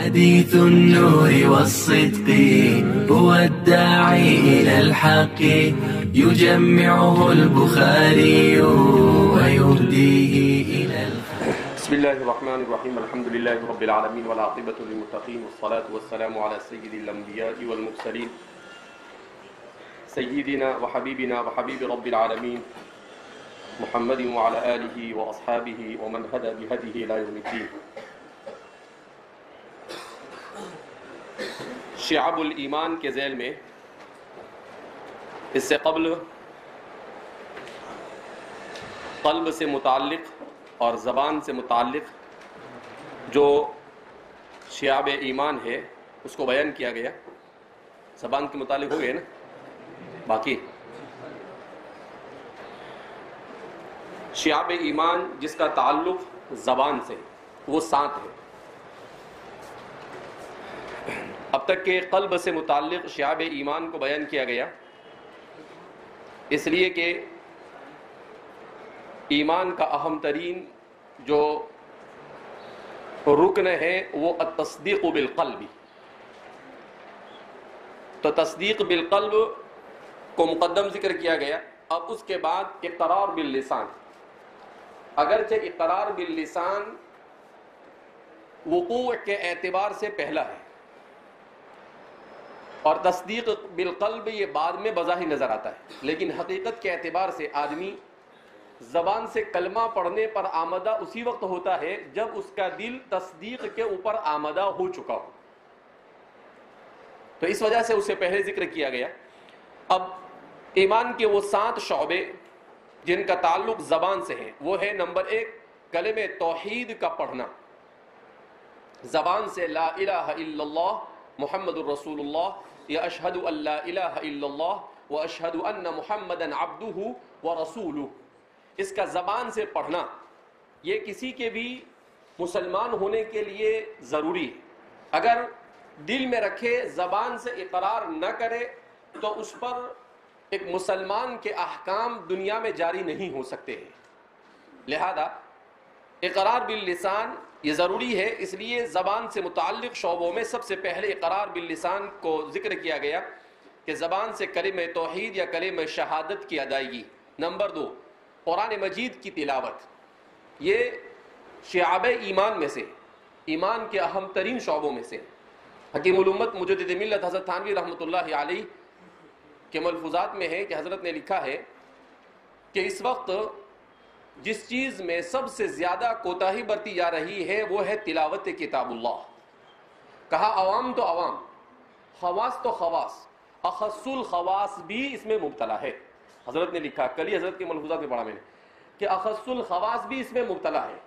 حديث النور والصدق هو الداعي إلى الحق يجمعه البخاري ويهديه إلى الحق. بسم الله الرحمن الرحيم. الحمد لله رب العالمين والعاقبة للمتقين والصلاة والسلام على سيد الأنبياء والمرسلين سيدنا وحبيبنا وحبيب رب العالمين محمد وعلى آله وأصحابه ومن هدى بهديه إلى يوم الدين. شعب الایمان کے ذیل میں اس سے قبل قلب سے متعلق اور زبان سے متعلق جو شعب ایمان ہے اس کو بیان کیا گیا. زبان کے متعلق ہو گئے نا. باقی شعب ایمان جس کا تعلق زبان سے وہ 7 ہے. اب تک کہ قلب سے متعلق شعب ایمان کو بیان کیا گیا اس لیے کہ ایمان کا اہم ترین جو رکن ہے وہ التصدیق بالقلب. تو تصدیق بالقلب کو مقدم ذکر کیا گیا. اب اس کے بعد اقرار باللسان. اگرچہ اقرار باللسان وقوع کے اعتبار سے پہلا ہے اور تصدیق بالقلب یہ بعد میں بظاہر نظر آتا ہے، لیکن حقیقت کے اعتبار سے آدمی زبان سے کلمہ پڑھنے پر آمدہ اسی وقت ہوتا ہے جب اس کا دل تصدیق کے اوپر آمدہ ہو چکا ہو. تو اس وجہ سے اسے پہلے ذکر کیا گیا. اب ایمان کے وہ 7 شعبے جن کا تعلق زبان سے ہے وہ ہے نمبر 1 کلمہ توحید کا پڑھنا. زبان سے لا الہ الا اللہ محمد الرسول اللہ یا اشہد ان لا الہ الا اللہ و اشہد ان محمدا عبدہ ورسولہ، اس کا زبان سے پڑھنا یہ کسی کے بھی مسلمان ہونے کے لیے ضروری ہے. اگر دل میں رکھے زبان سے اقرار نہ کرے تو اس پر ایک مسلمان کے احکام دنیا میں جاری نہیں ہو سکتے ہیں. لہذا اقرار باللسان یہ ضروری ہے. اس لیے زبان سے متعلق شعبوں میں سب سے پہلے اقرار باللسان کو ذکر کیا گیا کہ زبان سے کلمہ توحید یا کلمہ شہادت کی ادائیگی. نمبر 2 قرآن مجید کی تلاوت. یہ شعب ایمان میں سے، ایمان کے اہم ترین شعبوں میں سے. حکیم الامت مجدد ملت حضرت تھانوی رحمۃ اللہ علیہ کے ملفوظات میں ہے کہ حضرت نے لکھا ہے کہ اس وقت جس چیز میں سب سے زیادہ کوتاہی برتی جا رہی ہے وہ ہے تلاوت کتاب اللہ. کہا عوام تو عوام، خواص تو خواص، اخص الخواص بھی اس میں مبتلا ہے. حضرت نے لکھا، کل ہی حضرت کے ملفوظات میں پڑھا میں نے کہ اخص الخواص بھی اس میں مبتلا ہے.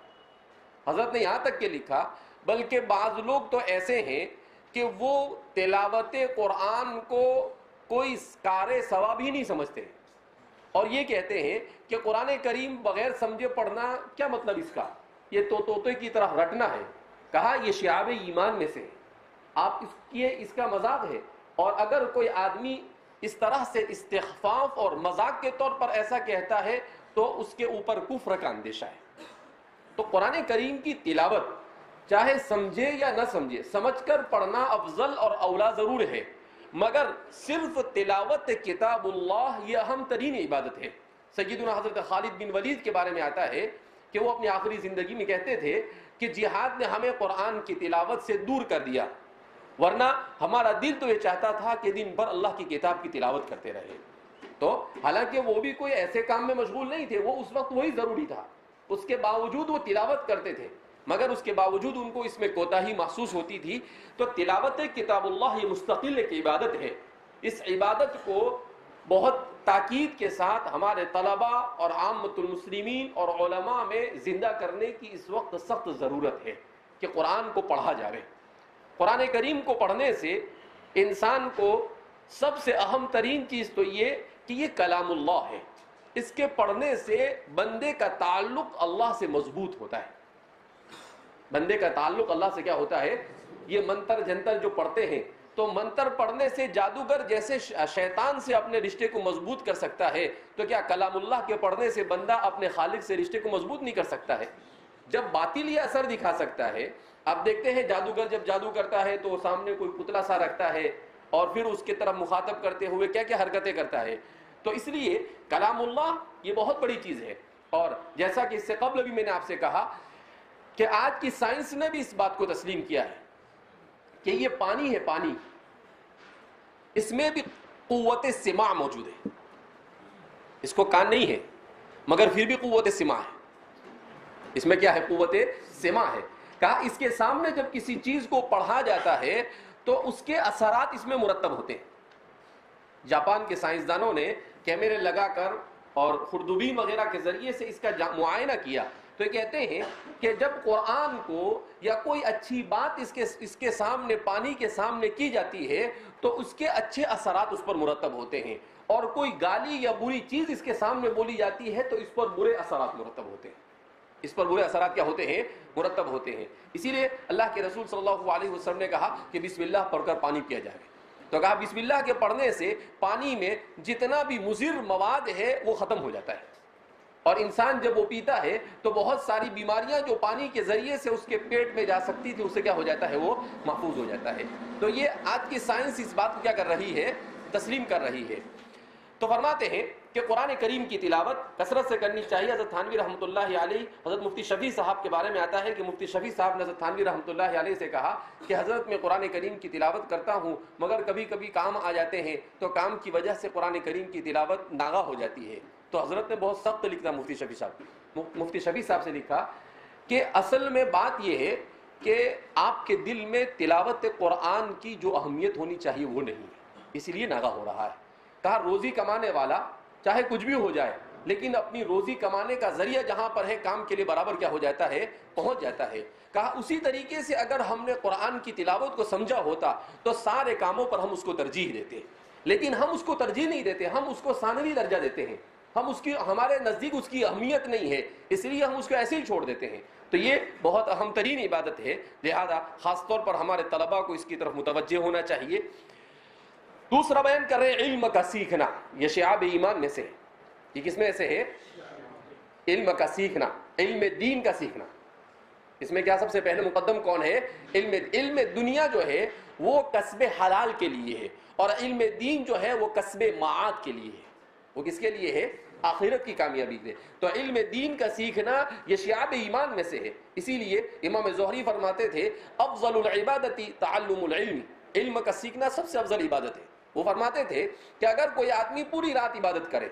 حضرت نے یہاں تک کہ لکھا بلکہ بعض لوگ تو ایسے ہیں کہ وہ تلاوت قرآن کو کوئی کار ثواب ہی نہیں سمجھتے اور یہ کہتے ہیں کہ قرآن کریم بغیر سمجھے پڑھنا کیا مطلب اس کا، یہ طوطے کی طرح رٹنا ہے. کہا یہ شعاب ایمان میں سے آپ اس کا مذاق ہے. اور اگر کوئی آدمی اس طرح سے استخفاف اور مذاق کے طور پر ایسا کہتا ہے تو اس کے اوپر کفر کا اندیشہ ہے. تو قرآن کریم کی تلاوت چاہے سمجھے یا نہ سمجھے سمجھ کر پڑھنا افضل اور اولا ضرور ہے، مگر صرف تلاوت کتاب اللہ یہ اہم ترین عبادت ہے. سیدنا حضرت خالد بن ولید کے بارے میں آتا ہے کہ وہ اپنی آخری زندگی میں کہتے تھے کہ جہاد نے ہمیں قرآن کی تلاوت سے دور کر دیا، ورنہ ہمارا دل تو یہ چاہتا تھا کہ دن بھر اللہ کی کتاب کی تلاوت کرتے رہے. تو حالانکہ وہ بھی کوئی ایسے کام میں مشغول نہیں تھے، وہ اس وقت وہی ضروری تھا، اس کے باوجود وہ تلاوت کرتے تھے، مگر اس کے باوجود ان کو اس میں کوتاہی محسوس ہوتی تھی. تو تلاوت کتاب اللہ یہ مستقل ایک عبادت ہے. اس عبادت کو بہت تاکید کے ساتھ ہمارے طلباء اور عامت المسلمین اور علماء میں زندہ کرنے کی اس وقت سخت ضرورت ہے کہ قرآن کو پڑھا جائے. قرآن کریم کو پڑھنے سے انسان کو سب سے اہم ترین چیز تو یہ کہ یہ کلام اللہ ہے. اس کے پڑھنے سے بندے کا تعلق اللہ سے مضبوط ہوتا ہے. بندے کا تعلق اللہ سے کیا ہوتا ہے؟ یہ منتر جنتر جو پڑھتے ہیں تو منتر پڑھنے سے جادوگر جیسے شیطان سے اپنے رشتے کو مضبوط کر سکتا ہے تو کیا کلام اللہ کے پڑھنے سے بندہ اپنے خالق سے رشتے کو مضبوط نہیں کر سکتا ہے؟ جب باطل یہ اثر دکھا سکتا ہے، آپ دیکھتے ہیں جادوگر جب جادو کرتا ہے تو سامنے کوئی پتلا سا رکھتا ہے اور پھر اس کی طرف مخاطب کرتے ہوئے کیا کیا حرکتیں کرتا ہے. تو اس لیے کلام اللہ یہ بہت بڑی چیز ہے. اور جیسا کہ اس سے قبل بھی میں نے آپ سے کہا کہ آج کی سائنس نے بھی اس بات کو تسلیم کیا ہے کہ یہ پانی ہے، پانی، اس میں بھی قوت سماع موجود ہے. اس کو کان نہیں ہے مگر پھر بھی قوت سماع ہے. اس میں کیا ہے؟ قوت سماع ہے. کہا اس کے سامنے جب کسی چیز کو پڑھا جاتا ہے تو اس کے اثرات اس میں مرتب ہوتے ہیں. جاپان کے سائنسدانوں نے کیمرے لگا کر اور خوردبین وغیرہ کے ذریعے سے اس کا معائنہ کیا تو یہ کہتے ہیں کہ جب قرآن کو یا کوئی اچھی بات اس کے سامنے، پانی کے سامنے کی جاتی ہے تو اس کے اچھے اثرات اس پر مرتب ہوتے ہیں، اور کوئی گالی یا بری چیز اس کے سامنے بولی جاتی ہے تو اس پر برے اثرات مرتب ہوتے ہیں. اس پر برے اثرات کیا ہوتے ہیں؟ مرتب ہوتے ہیں. اسی لیے اللہ کے رسول صلی اللہ علیہ وسلم نے کہا کہ بسم اللہ پڑھ کر پانی پیا جائے. تو کہا بسم اللہ کے پڑھنے سے پانی میں جتنا بھی مضر مواد ہے وہ ختم ہو جاتا ہے، اور انسان جب وہ پیتا ہے تو بہت ساری بیماریاں جو پانی کے ذریعے سے اس کے پیٹ میں جا سکتی تھی، اس سے کیا ہو جاتا ہے؟ وہ محفوظ ہو جاتا ہے. تو یہ آج کی سائنس اس بات کو کیا کر رہی ہے؟ تسلیم کر رہی ہے. تو فرماتے ہیں کہ قرآن کریم کی تلاوت کثرت سے کرنی چاہیے. حضرت تھانوی رحمۃ اللہ علیہ، حضرت مفتی شفیع صاحب کے بارے میں آتا ہے کہ مفتی شفیع صاحب نے حضرت تھانوی رحمۃ اللہ علیہ سے کہا کہ حضرت میں قرآن کریم کی تلاوت کرتا ہوں مگر کبھی کبھی کام آ جاتے ہیں تو کام کی وجہ سے قرآن کریم کی تلاوت ناغا ہو جاتی ہے. تو حضرت نے بہت سخت لکھا مفتی شفیع صاحب سے لکھا کہ اصل میں بات یہ ہے کہ آپ کے دل میں تلاوت قرآن کی جو اہمیت ہونی چاہیے وہ نہیں ہے، اس لیے ناغا ہو رہا ہے. کہا روزی کمانے والا چاہے کچھ بھی ہو جائے لیکن اپنی روزی کمانے کا ذریعہ جہاں پر ہے کام کے لیے برابر کیا ہو جاتا ہے؟ پہنچ جاتا ہے. کہا اسی طریقے سے اگر ہم نے قرآن کی تلاوت کو سمجھا ہوتا تو سارے کاموں پر ہم اس کو ترجیح دیتے، لیکن ہم اس کو ترجیح نہیں دیتے، ہم اس کو ثانوی درجہ دیتے ہیں. ہمارے نزدیک اس کی اہمیت نہیں ہے، اس لیے ہم اس کو ایسے ہی چھوڑ دیتے ہیں. تو یہ بہت اہم ترین عبادت ہے، لہذا خاص طور پر ہمارے طلباء کو اس کی طرف متوجہ ہونا چاہیے. دوسرا بیان کر رہے ہیں علم کا سیکھنا. یہ شعاب ایمان میں سے ہے. یہ کس میں سے ہے؟ علم کا سیکھنا، علم دین کا سیکھنا. اس میں کیا سب سے پہلے مقدم کون ہے؟ علم دنیا جو ہے وہ کسب حلال کے لیے ہے، اور علم دین جو ہے وہ کسب معاد کے لیے ہے. وہ کس کے لیے ہے؟ آخرت کی کامیابی کے. تو علم دین کا سیکھنا یہ شعاب ایمان میں سے ہے. اسی لیے امام زہری فرماتے تھے افضل العبادت تعلم العلم. علم کا سیکھنا سب سے افضل عبادت ہے. وہ فرماتے تھے کہ اگر کوئی آدمی پوری رات عبادت کرے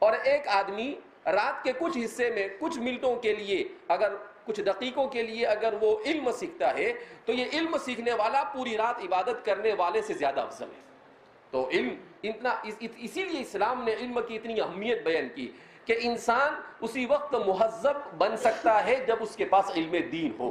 اور ایک آدمی رات کے کچھ حصے میں کچھ منٹوں کے لیے، اگر کچھ دقیقوں کے لیے اگر وہ علم سیکھتا ہے تو یہ علم سیکھنے والا پوری رات عبادت کرنے والے سے زیادہ افضل ہے. تو علم اتنا، اسی لیے اسلام نے علم کی اتنی اہمیت بیان کی کہ انسان اسی وقت مہذب بن سکتا ہے جب اس کے پاس علم دین ہو.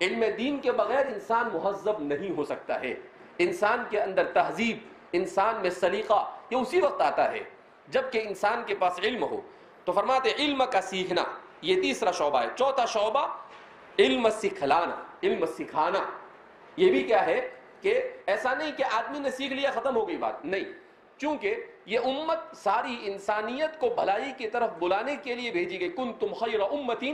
علم دین کے بغیر انسان مہذب نہیں ہو سکتا ہے. انسان کے اندر تہذیب، انسان میں سلیقہ، یہ اسی وقت آتا ہے جب کہ انسان کے پاس علم ہو. تو فرماتے علم کا سیکھنا یہ تیسرا شعبہ ہے. چوتھا شعبہ علم سکھلانا، علم سکھانا. یہ بھی کیا ہے کہ ایسا نہیں کہ آدمی نے سیکھ لیا ختم ہو گئی بات، نہیں. چونکہ یہ امت ساری انسانیت کو بھلائی کی طرف بلانے کے لیے بھیجی گئی. کنتم خیر امۃ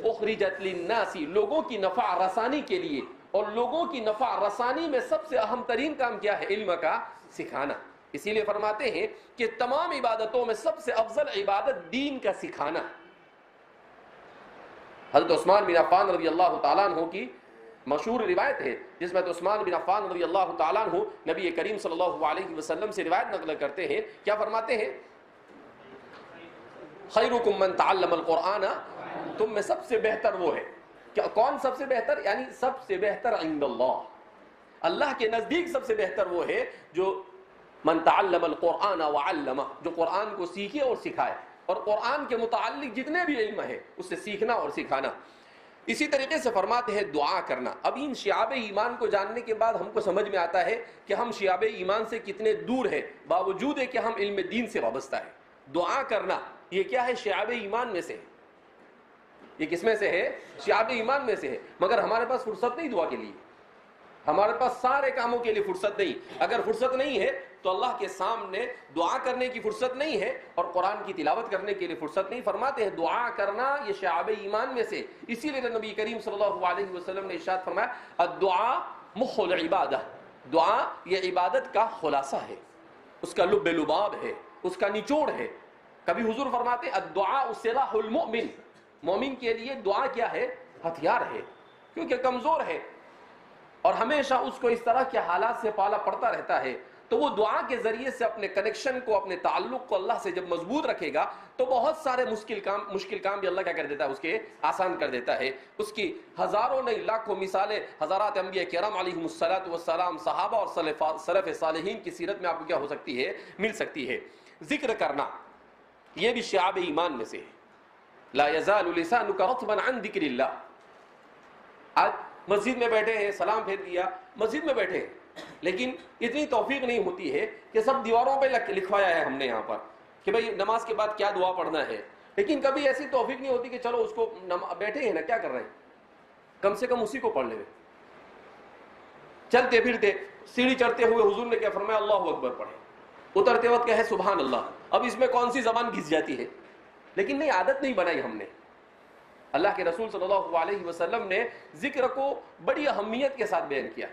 اخرجت للناس، لوگوں کی نفع رسانی کے لیے. اور لوگوں کی نفع رسانی میں سب سے اہم ترین کام کیا ہے؟ علم کا سکھانا. اسی لیے فرماتے ہیں کہ تمام عبادتوں میں سب سے افضل عبادت دین کا سکھانا. حضرت عثمان بن عفان رضی اللہ تعالیٰ عنہ کی مشہور روایت ہے جس میں عثمان بن عفان رضی اللہ تعالیٰ عنہ نبی کریم صلی اللہ علیہ وسلم سے روایت نقل کرتے ہیں. کیا فرماتے ہیں؟ خیرکم من تعلم القرآن، تم میں سب سے بہتر وہ ہے. کون سب سے بہتر؟ یعنی سب سے بہتر عند اللہ، اللہ کے نزدیک سب سے بہتر وہ ہے جو من تعلم القرآن وعلمہ، جو قرآن کو سیکھے اور سکھائے. اور قرآن کے متعلق جتنے بھی علم ہے اسے سیکھنا اور سکھانا. اسی طریقے سے فرماتے ہیں دعا کرنا. اب ان شعاب ایمان کو جاننے کے بعد ہم کو سمجھ میں آتا ہے کہ ہم شعاب ایمان سے کتنے دور ہیں، باوجود ہے کہ ہم علم دین سے وابستہ ہیں. دعا کرنا یہ کیا ہے؟ شعاب ایمان میں سے ہے. یہ کس میں سے ہے؟ شعاب ایمان میں سے ہے. مگر ہمارے پاس فرصت نہیں دعا کے لیے. ہمارے پاس سارے کاموں کے لیے فرصت نہیں. اگر فرصت نہیں ہے تو اللہ کے سامنے دعا کرنے کی فرصت نہیں ہے اور قرآن کی تلاوت کرنے کے لیے فرصت نہیں. فرماتے ہیں دعا کرنا یہ شعب ایمان میں سے. اسی لیے نبی کریم صلی اللہ علیہ وسلم نے ارشاد فرمایا الدعاء مخ العبادہ، دعا یہ عبادت کا خلاصہ ہے، اس کا لب لباب ہے، اس کا نچوڑ ہے. کبھی حضور فرماتے ہیں الدعاء سلاح المؤمن، مومن کے لیے دعا کیا ہے؟ ہتھیار ہے، کیونکہ کمزور ہے اور ہمیشہ اس کو اس طرح کے حالات سے پالا پڑتا رہتا ہے. تو وہ دعا کے ذریعے سے اپنے کنیکشن کو، اپنے تعلق کو اللہ سے جب مضبوط رکھے گا تو بہت سارے مشکل کام بھی اللہ کیا کر دیتا ہے؟ اس کے آسان کر دیتا ہے. اس کی ہزاروں نہیں لاکھوں مثالیں حضرات انبیاء کرام علیہم الصلاۃ والسلام، صحابہ اور سلف صالحین کی سیرت میں آپ کو کیا ہو سکتی ہے؟ مل سکتی ہے. ذکر کرنا یہ بھی شعب ایمان میں سے ہے. لا یزال لسانک رطبا عن ذکر اللہ. آج مسجد میں بیٹھے ہیں، سلام پھیر دیا، مسجد میں بیٹھے ہیں، لیکن اتنی توفیق نہیں ہوتی ہے کہ سب دیواروں پہ لکھوایا ہے ہم نے یہاں پر کہ بھئی نماز کے بعد کیا دعا پڑھنا ہے، لیکن کبھی ایسی توفیق نہیں ہوتی کہ چلو اس کو بیٹھے ہیں نا، کیا کر رہے ہیں، کم سے کم اسی کو پڑھ لیں. چلتے پھرتے سیڑھی چڑھتے ہوئے حضور نے کیا فرمایا؟ اللہ اکبر پڑھے. اترتے وقت کہے سبحان اللہ. اب اس میں کون سی زبان گھس جاتی ہے؟ لیکن نہیں، عادت نہیں بنائی ہم نے. اللہ کے رسول صلی اللہ علیہ وسلم نے ذکر کو بڑی اہمیت کے ساتھ بیان کیا.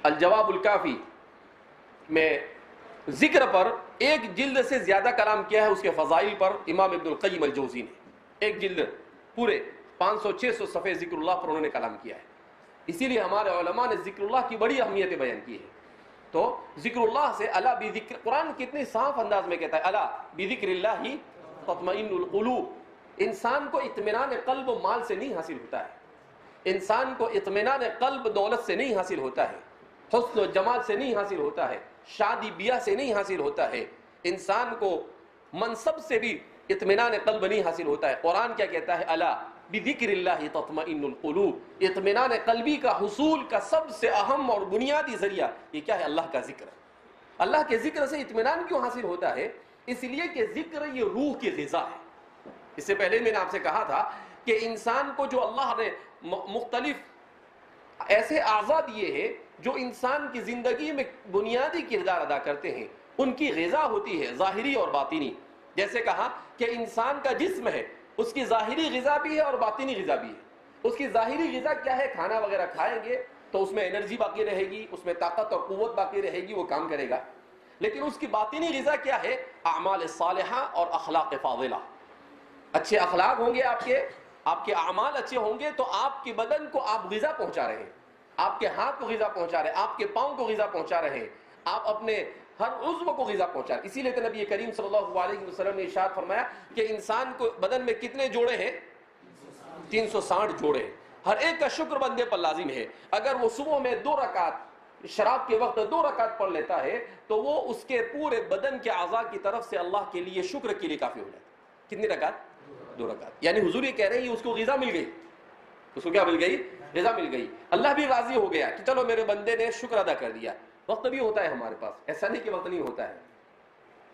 الجواب الکافی میں ذکر پر ایک جلد سے زیادہ کلام کیا ہے، اس کے فضائل پر امام ابن القیم الجوزی نے ایک جلد پورے 500-600 صفحے ذکر اللہ پر انہوں نے کلام کیا ہے. اسی لیے ہمارے علماء نے ذکر اللہ کی بڑی اہمیتیں بیان کی ہے. تو ذکر اللہ سے الا بذکر، قرآن کتنے صاف انداز میں کہتا ہے الا بذکر اللہ تطمئن القلوب. انسان کو اطمینان قلب و مال سے نہیں حاصل ہوتا ہے، انسان کو اطمینان قلب دولت سے نہیں حاصل ہوتا ہے، حسن و جمال سے نہیں حاصل ہوتا ہے، شادی بیاہ سے نہیں حاصل ہوتا ہے، انسان کو منصب سے بھی اطمینان قلب نہیں حاصل ہوتا ہے. قرآن کیا کہتا ہے؟ الا بذکر اللہ تطمئن القلوب. اطمینان قلبی کا حصول کا سب سے اہم اور بنیادی ذریعہ یہ کیا ہے؟ اللہ کا ذکر. اللہ کے ذکر سے اطمینان کیوں حاصل ہوتا ہے؟ اس لیے کہ ذکر یہ روح کی غذا ہے. اس سے پہلے میں نے آپ سے کہا تھا کہ انسان کو جو اللہ نے مختلف ایسے اعضاء دیے ہیں جو انسان کی زندگی میں بنیادی کردار ادا کرتے ہیں، ان کی غذا ہوتی ہے ظاہری اور باطنی. جیسے کہا کہ انسان کا جسم ہے، اس کی ظاہری غذا بھی ہے اور باطنی غذا بھی ہے. اس کی ظاہری غذا کیا ہے؟ کھانا وغیرہ کھائیں گے تو اس میں انرجی باقی رہے گی، اس میں طاقت اور قوت باقی رہے گی، وہ کام کرے گا. لیکن اس کی باطنی غذا کیا ہے؟ اعمال صالحہ اور اخلاق فاضلہ. اچھے اخلاق ہوں گے آپ کے اعمال اچھے ہوں گے تو آپ کے بدن کو آپ غذا پہنچا رہے ہیں، آپ کے ہاتھ کو غذا پہنچا رہے ہیں، آپ کے پاؤں کو غذا پہنچا رہے ہیں، آپ اپنے ہر عضو کو غذا پہنچا رہے ہیں. اسی لیے تو نبی کریم صلی اللہ علیہ وسلم نے ارشاد فرمایا کہ انسان کو بدن میں کتنے جوڑے ہیں؟ 360 جوڑے. ہر ایک کا شکر بندے پر لازم ہے. اگر وہ صبح میں 2 رکعت شراب کے وقت 2 رکعت پڑھ لیتا ہے تو وہ اس کے پورے بدن کے اعضاء کی طرف سے اللہ کے لیے شکر کے لیے کافی ہو جاتا ہے. کتنی رکعت؟ 2 رکعت. یعنی حضور یہ کہہ رہے ہیں اس کو غذا مل گئی. اس کو کیا مل گئی؟ غذا مل گئی. اللہ بھی راضی ہو گیا کہ چلو میرے بندے نے شکر ادا کر دیا. وقت بھی ہوتا ہے ہمارے پاس، ایسا نہیں کہ وقت نہیں ہوتا ہے،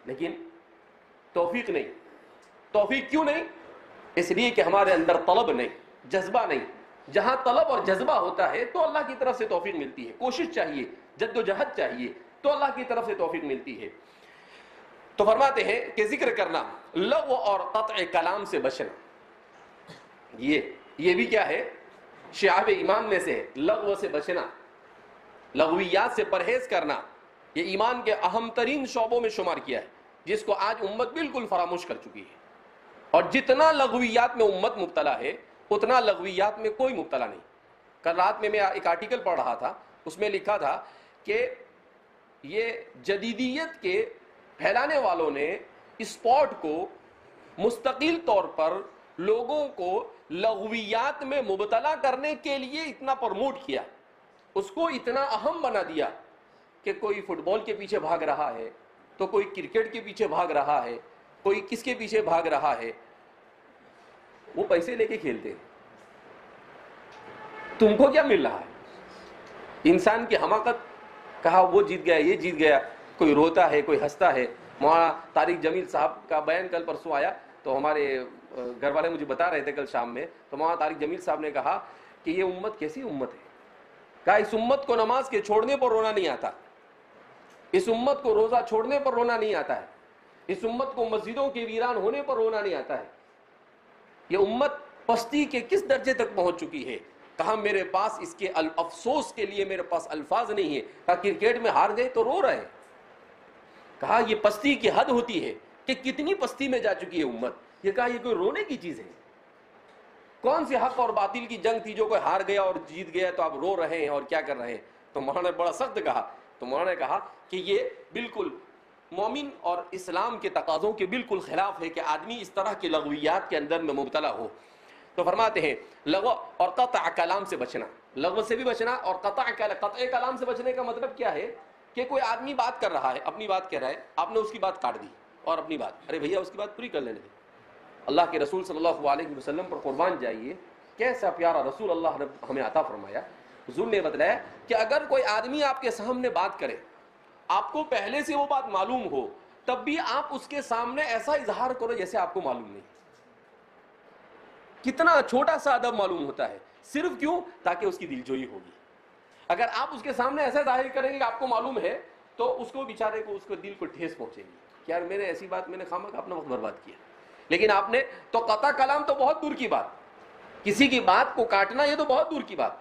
لیکن توفیق نہیں. توفیق کیوں نہیں؟ اس لیے کہ ہمارے اندر طلب نہیں، جذبہ نہیں. جہاں طلب اور جذبہ ہوتا ہے تو اللہ کی طرف سے توفیق ملتی ہے. کوشش چاہیے، جد و جہد چاہیے تو اللہ کی طرف سے توفیق ملتی ہے. تو فرماتے ہیں کہ ذکر کرنا، لغو اور قطع کلام سے بچنا، یہ بھی کیا ہے؟ شعب ایمان میں سے ہے. لغو سے بچنا، لغویات سے پرہیز کرنا، یہ ایمان کے اہم ترین شعبوں میں شمار کیا ہے، جس کو آج امت بالکل فراموش کر چکی ہے. اور جتنا لغویات میں امت مبتلا ہے اتنا لغویات میں کوئی مبتلا نہیں. کل رات میں ایک آرٹیکل پڑھ رہا تھا، اس میں لکھا تھا کہ یہ جدیدیت کے پھیلانے والوں نے اسپورٹ کو مستقل طور پر لوگوں کو لغویات میں مبتلا کرنے کے لیے اتنا پروموٹ کیا، اس کو اتنا اہم بنا دیا کہ کوئی فٹ بال کے پیچھے بھاگ رہا ہے تو کوئی کرکٹ کے پیچھے بھاگ رہا ہے، کوئی کس کے پیچھے بھاگ رہا ہے. وہ پیسے لے کے کھیلتے ہیں، تم کو کیا مل رہا ہے؟ انسان کی حماقت. کہا وہ جیت گیا، یہ جیت گیا، کوئی روتا ہے کوئی ہنستا ہے. مولانا طارق جمیل صاحب کا بیان کل پرسوں آیا تو ہمارے گھر والے مجھے بتا رہے تھے کل شام میں، تو مولانا طارق جمیل صاحب نے کہا کہ کہ یہ امت کیسی امت ہے. کہا اس امت کو نماز کے چھوڑنے پر رونا نہیں آتا, اس امت کو روزہ چھوڑنے پر رونا نہیں آتا ہے, اس امت کو مسجدوں کے ویران ہونے پر رونا نہیں آتا ہے. یہ امت پستی کے کس درجے تک پہنچ چکی ہے. کہا میرے پاس اس کے افسوس کے لیے میرے پاس الفاظ نہیں ہے. کہا کرکٹ میں ہار گئے تو رو رہے ہیں. کہا یہ پستی کی حد ہوتی ہے کہ کتنی پستی میں جا چکی ہے امت. یہ کہا یہ کوئی رونے کی چیز ہے؟ کون سی حق اور باطل کی جنگ تھی جو کوئی ہار گیا اور جیت گیا تو آپ رو رہے ہیں اور کیا کر رہے ہیں؟ تو مولانا نے بڑا سخت کہا. تو مولانا نے کہا کہ یہ بالکل مومن اور اسلام کے تقاضوں کے بالکل خلاف ہے کہ آدمی اس طرح کے لغویات کے اندر میں مبتلا ہو. تو فرماتے ہیں لغو اور قطع کلام سے بچنا, لغو سے بھی بچنا اور قطع کلام سے بچنے کا مطلب کیا ہے کہ کوئی آدمی بات کر رہا ہے, اپنی بات کہہ رہا ہے, آپ نے اس کی بات کاٹ دی اور اپنی بات, ارے بھیا اس کی بات پوری کر لینے دیں. اللہ کے رسول صلی اللہ علیہ وسلم پر قربان جائیے, کیسا پیارا رسول اللہ نے ہمیں عطا فرمایا. حضور نے بتلایا کہ اگر کوئی آدمی آپ کے سامنے بات کرے, آپ کو پہلے سے وہ بات معلوم ہو, تب بھی آپ اس کے سامنے ایسا اظہار کرو جیسے آپ کو معلوم نہیں. کتنا چھوٹا سا ادب معلوم ہوتا ہے, صرف کیوں؟ تاکہ اس کی دلجوئی ہوگی. اگر آپ اس کے سامنے ایسا ظاہر کریں گے کہ آپ کو معلوم ہے, تو اس کو بیچارے کو, اس کو دل کو ٹھیس پہنچے گی کہ یار میں نے ایسی بات, میں نے خامخواہ اپنا وقت برباد کیا. لیکن آپ نے تو قطع کلام تو بہت دور کی بات, کسی کی بات کو کاٹنا یہ تو بہت دور کی بات.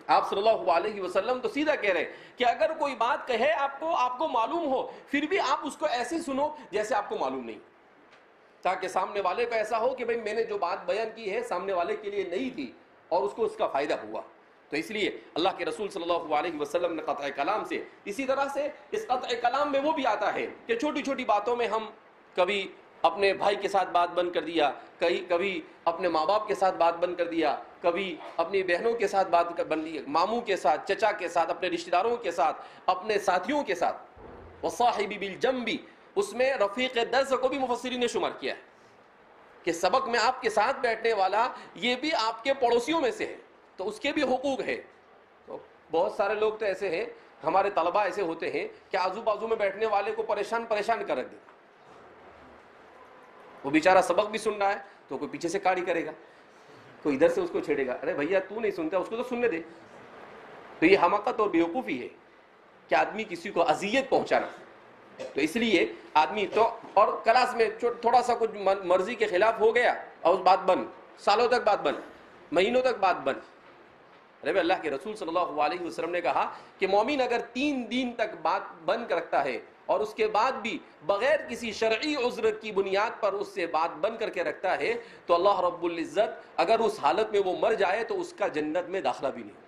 آپ صلی اللہ علیہ وسلم تو سیدھا کہہ رہے ہیں کہ اگر کوئی بات کہے آپ کو معلوم ہو, پھر بھی آپ اس کو ایسے سنو جیسے آپ کو معلوم نہیں, تاکہ سامنے والے کو ایسا ہو کہ بھئی میں نے جو بات بیان کی ہے سامنے والے کے لیے نہیں تھی اور اس کو اس کا فائدہ ہوا. تو اس لیے اللہ کے رسول صلی اللہ علیہ وسلم نے قطع کلام سے, اسی طرح سے اس قطع کلام میں وہ بھی آتا ہے کہ چھوٹی چھوٹی باتوں میں ہم کبھی اپنے بھائی کے ساتھ بات بند کر دیا, کبھی اپنے ماں باپ کے ساتھ بات بند کر دیا, کبھی اپنی بہنوں کے ساتھ بات بند دیا, ماموں کے ساتھ, چچا کے ساتھ, اپنے رشتہ داروں کے ساتھ, اپنے ساتھیوں کے ساتھ. وصاحب بالجنب, اس میں رفیق درس کو بھی مفسرین نے شمار کیا ہے کہ سبق میں آپ کے ساتھ بیٹھنے والا یہ بھی آپ کے پڑوسیوں میں سے ہے, تو اس کے بھی حقوق ہے. تو بہت سارے لوگ تو ایسے ہیں, ہمارے طلباء ایسے ہوتے ہیں کہ آزو بازو میں بیٹھنے والے کو پریشان کر رکھ دیں. وہ بیچارہ سبق بھی سن رہا ہے تو کوئی پیچھے سے کاڑی کرے گا, کوئی ادھر سے اس کو چھیڑے گا, ارے بھیا تو نہیں سنتا, اس کو تو سننے دے. تو یہ حماقت اور بیوقوفی ہے کہ آدمی کسی کو اذیت پہنچانا. تو اس لیے آدمی تو, اور کلاس میں تھوڑا سا کچھ مرضی کے خلاف ہو گیا اور اس بات بند, سالوں تک بات بند, مہینوں تک بات بند. ارے اللہ کے رسول صلی اللہ علیہ وسلم نے کہا کہ مومن اگر 3 دن تک بات بند رکھتا ہے اور اس کے بعد بھی بغیر کسی شرعی عذر کی بنیاد پر اس سے بات بند کر کے رکھتا ہے, تو اللہ رب العزت اگر اس حالت میں وہ مر جائے تو اس کا جنت میں داخلہ بھی نہیں.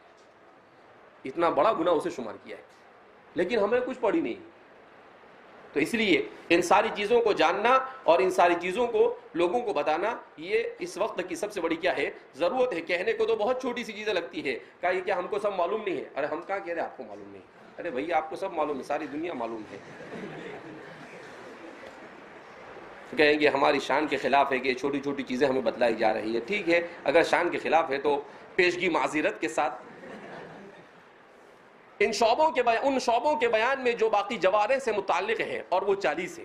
اتنا بڑا گناہ اسے شمار کیا ہے, لیکن ہمیں کچھ پڑھی نہیں. تو اس لیے ان ساری چیزوں کو جاننا اور ان ساری چیزوں کو لوگوں کو بتانا, یہ اس وقت کی سب سے بڑی کیا ہے ضرورت ہے. کہنے کو تو بہت چھوٹی سی چیزیں لگتی ہے, کہا یہ کیا ہم کو سب معلوم نہیں ہے؟ ارے ہم کہاں کہہ رہے آپ کو معلوم نہیں, ارے بھائی آپ کو سب معلوم ہے, ساری دنیا معلوم ہے. کہیں گے ہماری شان کے خلاف ہے کہ چھوٹی چھوٹی چیزیں ہمیں بتلائی جا رہی ہے. ٹھیک ہے, اگر شان کے خلاف ہے تو پیشگی معذرت کے ساتھ ان شعبوں کے بیان میں جو باقی جوارح سے متعلق ہے, اور وہ 40 ہیں.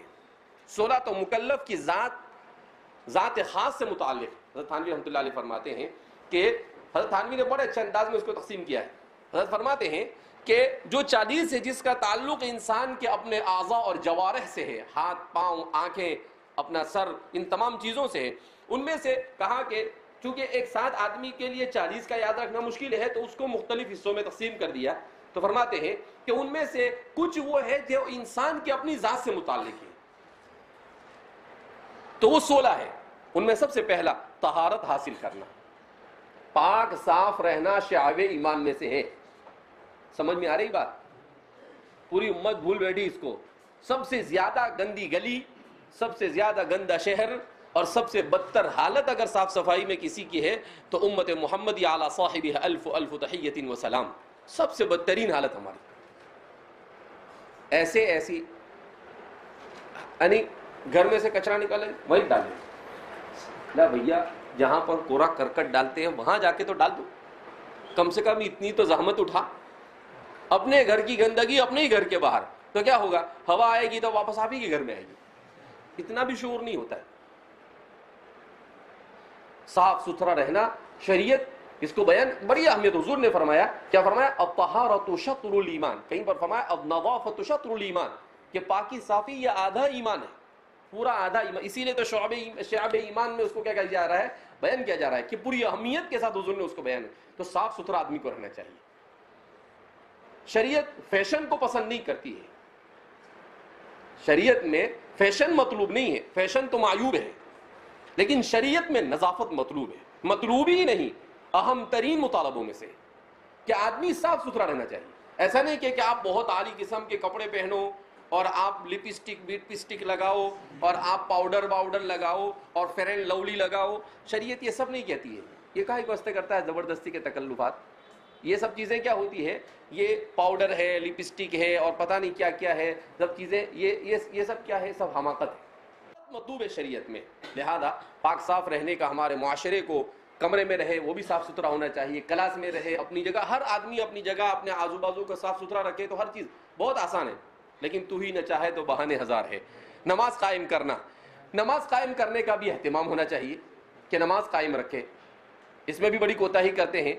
16 تو مکلف کی ذات خاص سے متعلق. حضرت تھانوی رحمۃ اللہ علیہ فرماتے ہیں کہ حضرت تھانوی نے بڑے اچھے انداز میں اس کو تقسیم کیا ہے. حضرت فرماتے ہیں کہ جو 40 ہے جس کا تعلق انسان کے اپنے اعضاء اور جوارح سے ہے, ہاتھ, پاؤں, آنکھیں, اپنا سر, ان تمام چیزوں سے ہے, ان میں سے کہا کہ چونکہ ایک ساتھ آدمی کے لیے 40 کا یاد رکھنا مشکل ہے تو اس کو مختلف حصوں میں تقسیم کر دیا. تو فرماتے ہیں کہ ان میں سے کچھ وہ ہے جو انسان کی اپنی ذات سے متعلق ہے, تو وہ 16 ہے. ان میں سب سے پہلا طہارت حاصل کرنا, پاک صاف رہنا شعب ایمان میں سے ہے. سمجھ میں آ رہی بات؟ پوری امت بھول بیٹھی اس کو. سب سے زیادہ گندی گلی, سب سے زیادہ گندا شہر اور سب سے بدتر حالت اگر صاف صفائی میں کسی کی ہے تو امت محمدی علی صاحبہ الف الف تحیۃ و سلام. سب سے بدترین حالت ہماری. ایسی یعنی گھر میں سے کچرا نکالے وہیں ڈالے, نہ بھیا جہاں پر کوڑا کرکٹ ڈالتے ہیں وہاں جا کے تو ڈال دو, کم سے کم اتنی تو زحمت اٹھا. اپنے گھر کی گندگی اپنے ہی گھر کے باہر, تو کیا ہوگا, ہوا آئے گی تو واپس آپ ہی کے گھر میں آئے گی. اتنا بھی شعور نہیں ہوتا ہے. صاف ستھرا رہنا شریعت اس کو بیان بڑی اہمیت حضور نے فرمایا. کیا فرمایا؟ الطہارۃ شطر الایمان. کہیں پر فرمایا النظافۃ شطر الایمان، کہ پاکی صافی یہ آدھا ایمان ہے، پورا آدھا ایمان. اسی لیے تو شعب ایمان میں اس کو کیا کہا جا رہا ہے، بیان کیا جا رہا ہے کہ پوری اہمیت کے ساتھ حضور نے اس کو بیان. تو صاف ستھرا آدمی کو رہنا چاہیے. شریعت فیشن کو پسند نہیں کرتی ہے. شریعت میں فیشن مطلوب نہیں ہے، فیشن تو معیوب ہے، لیکن شریعت میں نظافت مطلوب ہے. مطلوب ہی نہیں، اہم ترین مطالبوں میں سے کہ آدمی صاف ستھرا رہنا چاہیے. ایسا نہیں کہ آپ بہت اعلی قسم کے کپڑے پہنو اور آپ لپسٹک لگاؤ اور آپ پاؤڈر لگاؤ اور فیئر اینڈ لولی لگاؤ. شریعت یہ سب نہیں کہتی ہے. یہ کاہے کو واسطے کرتا ہے زبردستی کے تکلفات. یہ سب چیزیں کیا ہوتی ہے، یہ پاؤڈر ہے، لپسٹک ہے اور پتہ نہیں کیا کیا ہے، سب چیزیں یہ سب کیا ہے، سب حماقت ہے. مطلوب ہے شریعت میں. لہذا پاک صاف رہنے کا ہمارے معاشرے کو، کمرے میں رہے وہ بھی صاف ستھرا ہونا چاہیے، کلاس میں رہے اپنی جگہ، ہر آدمی اپنی جگہ اپنے آزو بازو کا صاف ستھرا رکھے تو ہر چیز بہت آسان ہے. لیکن تو ہی نہ چاہے تو بہانے ہزار ہے. نماز قائم کرنا، نماز قائم کرنے کا بھی اہتمام ہونا چاہیے کہ نماز قائم رکھے. اس میں بھی بڑی کوتاہی کرتے ہیں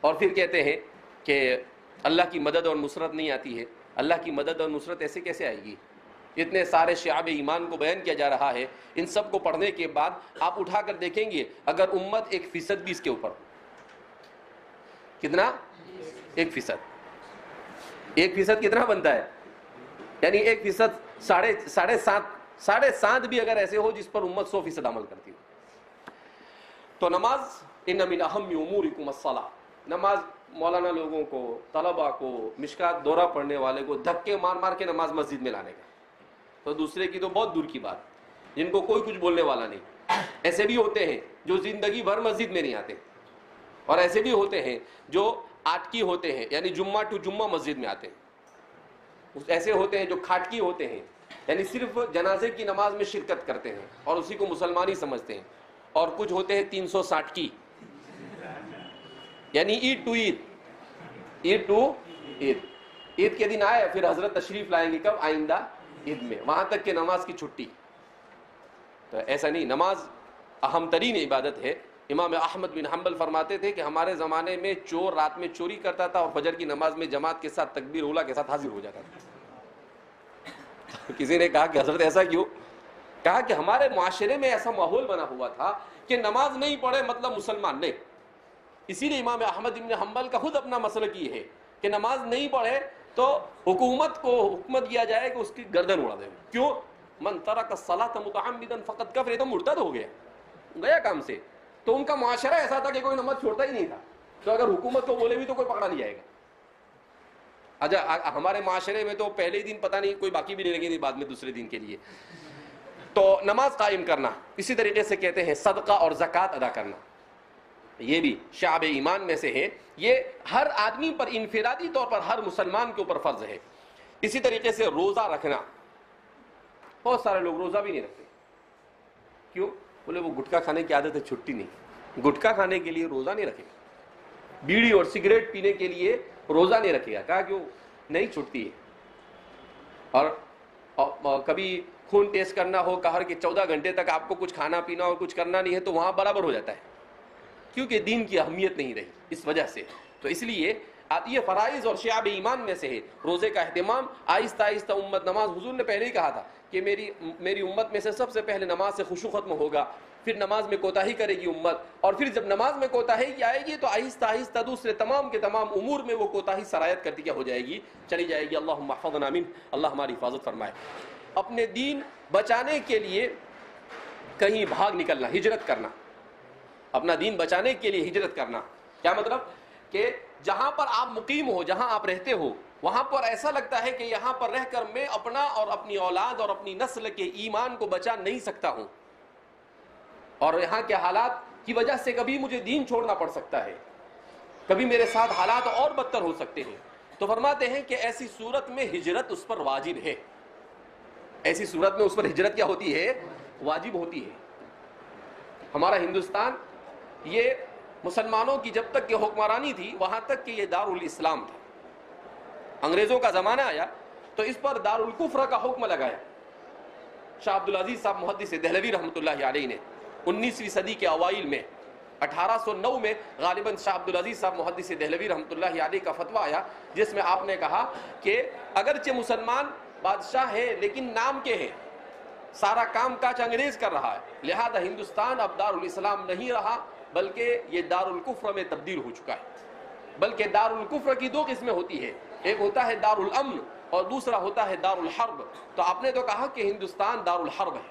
اور پھر کہتے ہیں کہ اللہ کی مدد اور نصرت نہیں آتی ہے. اللہ کی مدد اور نصرت ایسے کیسے آئے گی؟ اتنے سارے شعب ایمان کو بیان کیا جا رہا ہے. ان سب کو پڑھنے کے بعد آپ اٹھا کر دیکھیں گے اگر امت 1% بھی اس کے اوپر، کتنا؟ 1%. 1% کتنا بنتا ہے؟ یعنی 1% 7.5 بھی اگر ایسے ہو جس پر امت 100% عمل کرتی ہو. تو نماز ان من اہم امورکم الصلاۃ. نماز مولانا لوگوں کو، طلباء کو، مشکات دورہ پڑھنے والے کو دھکے مار مار کے نماز مسجد میں لانے کا، تو دوسرے کی تو بہت دور کی بات، جن کو کوئی کچھ بولنے والا نہیں. ایسے بھی ہوتے ہیں جو زندگی بھر مسجد میں نہیں آتے، اور ایسے بھی ہوتے ہیں جو آٹکی ہوتے ہیں، یعنی جمعہ ٹو جمعہ مسجد میں آتے ہیں. ایسے ہوتے ہیں جو کھاٹکی ہوتے ہیں، یعنی صرف جنازے کی نماز میں شرکت کرتے ہیں اور اسی کو مسلمان ہی سمجھتے ہیں. اور کچھ ہوتے ہیں 360 کی، یعنی عید ٹو عید، عید ٹو عید. عید کے دن آئے پھر حضرت تشریف لائیں گے کب؟ آئندہ عید میں، وہاں تک کہ نماز کی چھٹی. تو ایسا نہیں، نماز اہم ترین عبادت ہے. امام احمد بن حنبل فرماتے تھے کہ ہمارے زمانے میں چور رات میں چوری کرتا تھا اور فجر کی نماز میں جماعت کے ساتھ تکبیر اولیٰ کے ساتھ حاضر ہو جاتا تھا. کسی نے کہا کہ حضرت ایسا کیوں؟ کہا کہ ہمارے معاشرے میں ایسا ماحول بنا ہوا تھا کہ نماز نہیں پڑھے مطلب مسلمان نہیں. اسی لیے امام احمد بن حنبل کا خود اپنا مسلک یہ ہے کہ نماز نہیں پڑھے تو حکومت کو حکم دیا جائے کہ اس کی گردن اڑا دے. کیوں؟ من ترک الصلاۃ متعمدا فقد کفر. تو مرتد ہو گیا کام سے. تو ان کا معاشرہ ایسا تھا کہ کوئی نماز چھوڑتا ہی نہیں تھا. تو اگر حکومت کو بولے بھی تو کوئی پکڑا نہیں جائے گا. اچھا ہمارے معاشرے میں تو پہلے ہی دن پتہ نہیں کوئی باقی بھی نہیں لگے تھی بعد میں دوسرے دن کے لیے. تو نماز قائم کرنا، اسی طریقے سے کہتے ہیں صدقہ اور زکوٰۃ ادا کرنا، یہ بھی شعب ایمان میں سے ہے. یہ ہر آدمی پر انفرادی طور پر ہر مسلمان کے اوپر فرض ہے. اسی طریقے سے روزہ رکھنا. بہت سارے لوگ روزہ بھی نہیں رکھتے. کیوں؟ بولے وہ گٹکا کھانے کی عادت ہے، چھٹی نہیں. گٹکا کھانے کے لیے روزہ نہیں رکھے گا، بیڑی اور سگریٹ پینے کے لیے روزہ نہیں رکھے گا. کہا کیوں؟ نہیں چھٹتی ہے. اور کبھی خون ٹیسٹ کرنا ہو، کہا کہ 14 گھنٹے تک آپ کو کچھ کھانا پینا اور کچھ کرنا نہیں ہے، تو وہاں برابر ہو جاتا ہے، کیونکہ دین کی اہمیت نہیں رہی اس وجہ سے. تو اس لیے یہ فرائض اور شعب ایمان میں سے ہے روزے کا اہتمام. آہستہ آہستہ امت نماز، حضور نے پہلے ہی کہا تھا کہ میری امت میں سے سب سے پہلے نماز سے خشوع ختم ہوگا، پھر نماز میں کوتاہی کرے گی امت، اور پھر جب نماز میں کوتاہی آئے گی تو آہستہ آہستہ دوسرے تمام کے تمام امور میں وہ کوتاہی سرایت کرتی کیا ہو جائے گی، چلی جائے گی. اللہم احفظنا منہ، اللہ ہماری حفاظت فرمائے. اپنے دین بچانے کے لیے کہیں بھاگ نکلنا، ہجرت کرنا. اپنا دین بچانے کے لیے ہجرت کرنا. کیا مطلب؟ کہ جہاں پر آپ مقیم ہو، جہاں آپ رہتے ہو، وہاں پر ایسا لگتا ہے کہ یہاں پر رہ کر میں اپنا اور اپنی اولاد اور اپنی نسل کے ایمان کو بچا نہیں سکتا ہوں، اور یہاں کے حالات کی وجہ سے کبھی مجھے دین چھوڑنا پڑ سکتا ہے، کبھی میرے ساتھ حالات اور بدتر ہو سکتے ہیں. تو فرماتے ہیں کہ ایسی صورت میں ہجرت اس پر واجب ہے. ایسی صورت میں اس پر ہجرت کیا ہوتی ہے؟ واجب ہوتی ہے. ہمارا ہندوستان یہ مسلمانوں کی جب تک کہ حکمرانی تھی وہاں تک کہ یہ دارالاسلام تھا. انگریزوں کا زمانہ آیا تو اس پر دارالکفر کا حکم لگایا. شاہ عبدالعزیز صاحب محدث دہلوی رحمۃ اللہ علیہ نے 19ویں صدی کے اوائل میں 1809 میں غالباً شاہ عبدالعزیز صاحب محدث دہلوی رحمۃ اللہ علیہ کا فتویٰ آیا، جس میں آپ نے کہا کہ اگرچہ مسلمان بادشاہ ہے لیکن نام کے ہیں، سارا کام کاج انگریز کر رہا ہے، لہذا ہندوستان اب دارالاسلام نہیں رہا بلکہ یہ دارالکفر میں تبدیل ہو چکا ہے۔ بلکہ دارالکفر کی دو قسمیں ہوتی ہیں، ایک ہوتا ہے دارالامن اور دوسرا ہوتا ہے دارالحرب۔ تو آپ نے تو کہا کہ ہندوستان دارالحرب ہے،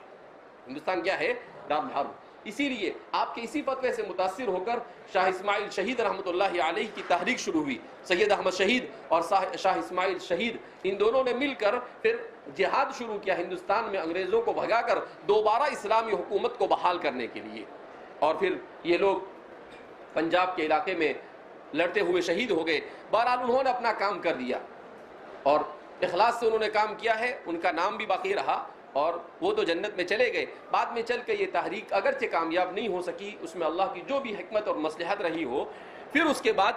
ہندوستان کیا ہے؟ دارالحرب۔ اسی لیے آپ کے اسی فتوے سے متاثر ہو کر شاہ اسماعیل شہید رحمۃ اللہ علیہ کی تحریک شروع ہوئی۔ سید احمد شہید اور شاہ اسماعیل شہید ان دونوں نے مل کر پھر جہاد شروع کیا ہندوستان میں انگریزوں کو بھگا کر دوبارہ اسلامی حکومت کو بحال کرنے کے لیے، اور پھر یہ لوگ پنجاب کے علاقے میں لڑتے ہوئے شہید ہو گئے۔ بہرحال انہوں نے اپنا کام کر دیا اور اخلاص سے انہوں نے کام کیا ہے، ان کا نام بھی باقی رہا اور وہ تو جنت میں چلے گئے۔ بعد میں چل کے یہ تحریک اگرچہ کامیاب نہیں ہو سکی، اس میں اللہ کی جو بھی حکمت اور مصلحت رہی ہو، پھر اس کے بعد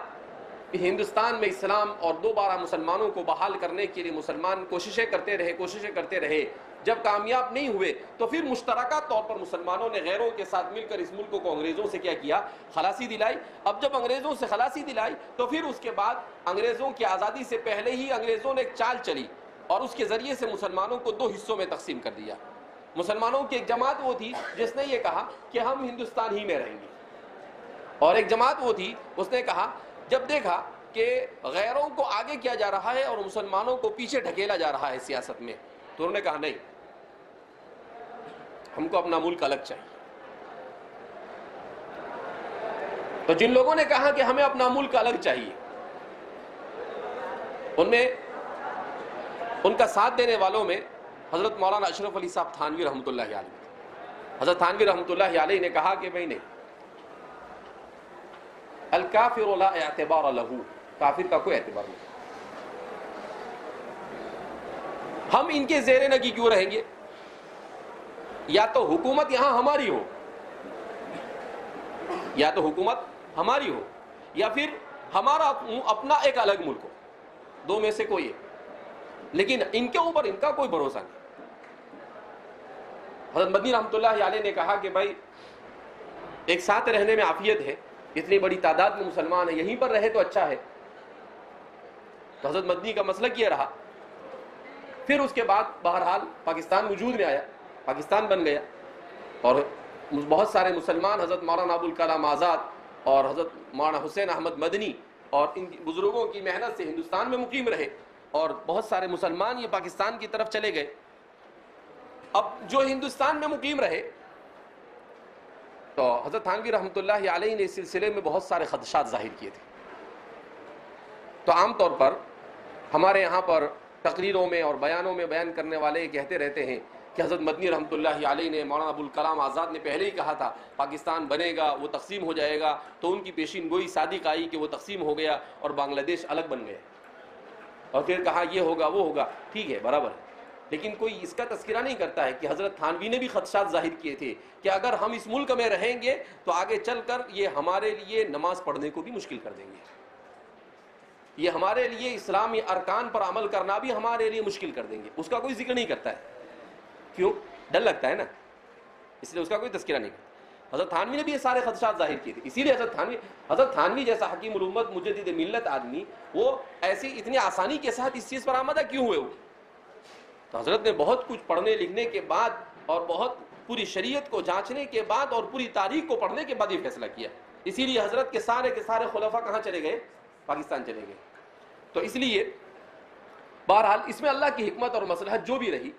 ہندوستان میں اسلام اور دوبارہ مسلمانوں کو بحال کرنے کے لیے مسلمان کوششیں کرتے رہے۔ جب کامیاب نہیں ہوئے تو پھر مشترکہ طور پر مسلمانوں نے غیروں کے ساتھ مل کر اس ملک کو انگریزوں سے کیا کیا؟ خلاصی دلائی۔ اب جب انگریزوں سے خلاصی دلائی تو پھر اس کے بعد انگریزوں کی آزادی سے پہلے ہی انگریزوں نے ایک چال چلی اور اس کے ذریعے سے مسلمانوں کو دو حصوں میں تقسیم کر دیا۔ مسلمانوں کی ایک جماعت وہ تھی جس نے یہ کہا کہ ہم ہندوستان ہی میں رہیں گے، اور ایک جماعت وہ تھی اس نے کہا، جب دیکھا کہ غیروں کو آگے کیا جا رہا ہے اور مسلمانوں کو پیچھے ڈھکیلا جا رہا ہے سیاست میں، تو انہوں نے کہا نہیں، ہم کو اپنا ملک الگ چاہیے۔ تو جن لوگوں نے کہا کہ ہمیں اپنا ملک الگ چاہیے، ان کا ساتھ دینے والوں میں حضرت مولانا اشرف علی صاحب تھانوی رحمۃ اللہ علیہ۔ حضرت تھانوی رحمۃ اللہ علیہ نے کہا کہ بھائی نہیں، الکافر لا اعتبار لہ، کافر کا کوئی اعتبار نہیں، ہم ان کے زیر نگی کیوں رہیں گے؟ یا تو حکومت یہاں ہماری ہو، یا تو حکومت ہماری ہو، یا پھر ہمارا اپنا ایک الگ ملک ہو، دو میں سے کوئی ہے، لیکن ان کے اوپر ان کا کوئی بھروسہ نہیں۔ حضرت مدنی رحمۃ اللہ علیہ نے کہا کہ بھائی ایک ساتھ رہنے میں عافیت ہے، اتنی بڑی تعداد میں مسلمان ہیں، یہیں پر رہے تو اچھا ہے۔ تو حضرت مدنی کا مسلک یہ رہا۔ پھر اس کے بعد بہرحال پاکستان وجود میں آیا، پاکستان بن گیا، اور بہت سارے مسلمان حضرت مولانا ابوالکلام آزاد اور حضرت مولانا حسین احمد مدنی اور ان بزرگوں کی محنت سے ہندوستان میں مقیم رہے، اور بہت سارے مسلمان یہ پاکستان کی طرف چلے گئے۔ اب جو ہندوستان میں مقیم رہے تو حضرت تھانوی رحمۃ اللہ علیہ نے اس سلسلے میں بہت سارے خدشات ظاہر کیے تھے۔ تو عام طور پر ہمارے یہاں پر تقریروں میں اور بیانوں میں بیان کرنے والے کہتے رہتے ہیں کہ حضرت مدنی رحمۃ اللہ علیہ نے، مولانا ابوالکلام آزاد نے پہلے ہی کہا تھا پاکستان بنے گا، وہ تقسیم ہو جائے گا، تو ان کی پیشین گوئی صادق آئی کہ وہ تقسیم ہو گیا اور بنگلہ دیش الگ بن گیا، اور پھر کہا یہ ہوگا وہ ہوگا، ٹھیک ہے برابر ہے، لیکن کوئی اس کا تذکرہ نہیں کرتا ہے کہ حضرت تھانوی نے بھی خدشات ظاہر کیے تھے کہ اگر ہم اس ملک میں رہیں گے تو آگے چل کر یہ ہمارے لیے نماز پڑھنے کو بھی مشکل کر دیں گے، یہ ہمارے لیے اسلامی ارکان پر عمل کرنا بھی ہمارے لیے مشکل کر دیں گے۔ اس کا کوئی ذکر نہیں کرتا ہے، کیوں؟ ڈر لگتا ہے نا، اس لیے اس کا کوئی تذکرہ نہیں کرتا۔ حضرت تھانوی نے بھی یہ سارے خدشات ظاہر کیے تھے، اسی لیے حضرت تھانوی جیسا حکیم الامت مجدد ملت آدمی وہ ایسی اتنی آسانی کے ساتھ اس چیز پر آمدہ کیوں ہوئے؟ تو حضرت نے بہت کچھ پڑھنے لکھنے کے بعد اور بہت پوری شریعت کو جانچنے کے بعد اور پوری تاریخ کو پڑھنے کے بعد یہ فیصلہ کیا۔ اسی لیے حضرت کے سارے خلفاء کہاں چلے گئے؟ پاکستان چلے گئے۔ تو اس لیے بہرحال اس میں اللہ کی حکمت اور مصلحت جو بھی رہی،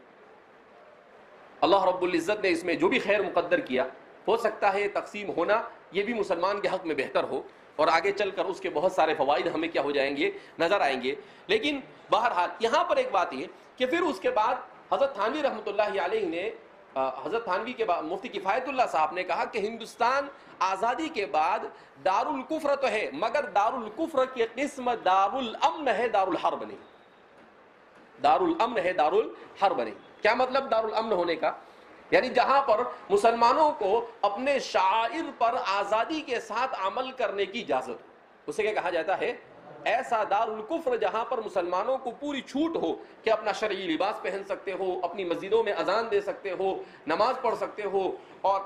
اللہ رب العزت نے اس میں جو بھی خیر مقدر کیا، ہو سکتا ہے تقسیم ہونا یہ بھی مسلمان کے حق میں بہتر ہو، اور آگے چل کر اس کے بہت سارے فوائد ہمیں کیا ہو جائیں گے؟ نظر آئیں گے۔ لیکن بہرحال یہاں پر ایک بات یہ کہ پھر اس کے بعد حضرت تھانوی رحمۃ اللہ علیہ نے، حضرت تھانوی کے بعد مفتی کفایت اللہ صاحب نے کہا کہ ہندوستان آزادی کے بعد دارالکفر تو ہے، مگر دارالکفر کی قسم دارالامن ہے، دارالحرب نہیں۔ دارالامن ہے، دارالحرب نہیں۔ کیا مطلب دارالامن ہونے کا؟ یعنی جہاں پر مسلمانوں کو اپنے شعائر پر آزادی کے ساتھ عمل کرنے کی اجازت ہو، اسے کیا کہا جاتا ہے؟ ایسا دارالکفر جہاں پر مسلمانوں کو پوری چھوٹ ہو کہ اپنا شرعی لباس پہن سکتے ہو، اپنی مسجدوں میں اذان دے سکتے ہو، نماز پڑھ سکتے ہو، اور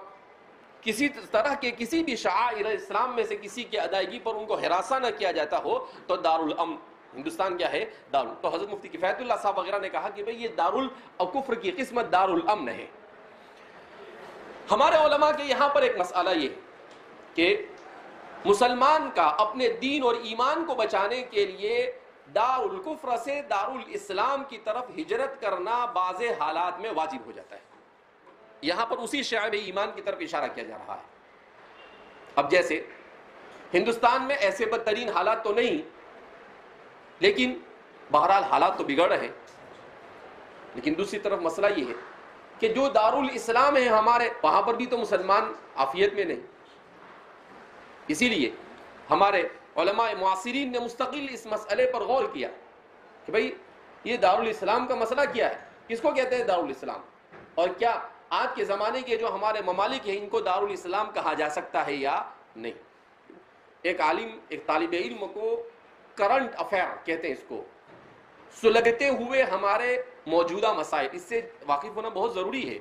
کسی طرح کے کسی بھی شعائر اسلام میں سے کسی کی ادائیگی پر ان کو ہراساں نہ کیا جاتا ہو تو دارالامن ہندوستان کیا ہے؟ تو حضرت مفتی کفایت اللہ صاحب وغیرہ نے کہا کہ بھئی یہ دارالکفر کی قسمت دارالامن ہے. ہمارے علماء کے یہاں پر ایک مسئلہ یہ کہ مسلمان کا اپنے دین اور ایمان کو بچانے کے لیے دارالکفر سے دارالاسلام کی طرف ہجرت کرنا بعض حالات میں واجب ہو جاتا ہے. یہاں پر اسی شعب ایمان کی طرف اشارہ کیا جا رہا ہے. اب جیسے ہندوستان میں ایسے بدترین حالات تو نہیں، لیکن بہرحال حالات تو بگڑ رہے ہیں. لیکن دوسری طرف مسئلہ یہ ہے کہ جو دارالاسلام ہے ہمارے وہاں پر بھی تو مسلمان عافیت میں نہیں. اسی لیے ہمارے علماء معاصرین نے مستقل اس مسئلے پر غور کیا کہ بھئی یہ دارالاسلام کا مسئلہ کیا ہے، کس کو کہتے ہیں دارالاسلام، اور کیا آج کے زمانے کے جو ہمارے ممالک ہیں ان کو دارالاسلام کہا جا سکتا ہے یا نہیں. ایک عالم، ایک طالب علم کو کرنٹ افیئر کہتے ہیں اس کو، سلگتے ہوئے ہمارے موجودہ مسائل، اس سے واقف ہونا بہت ضروری ہے.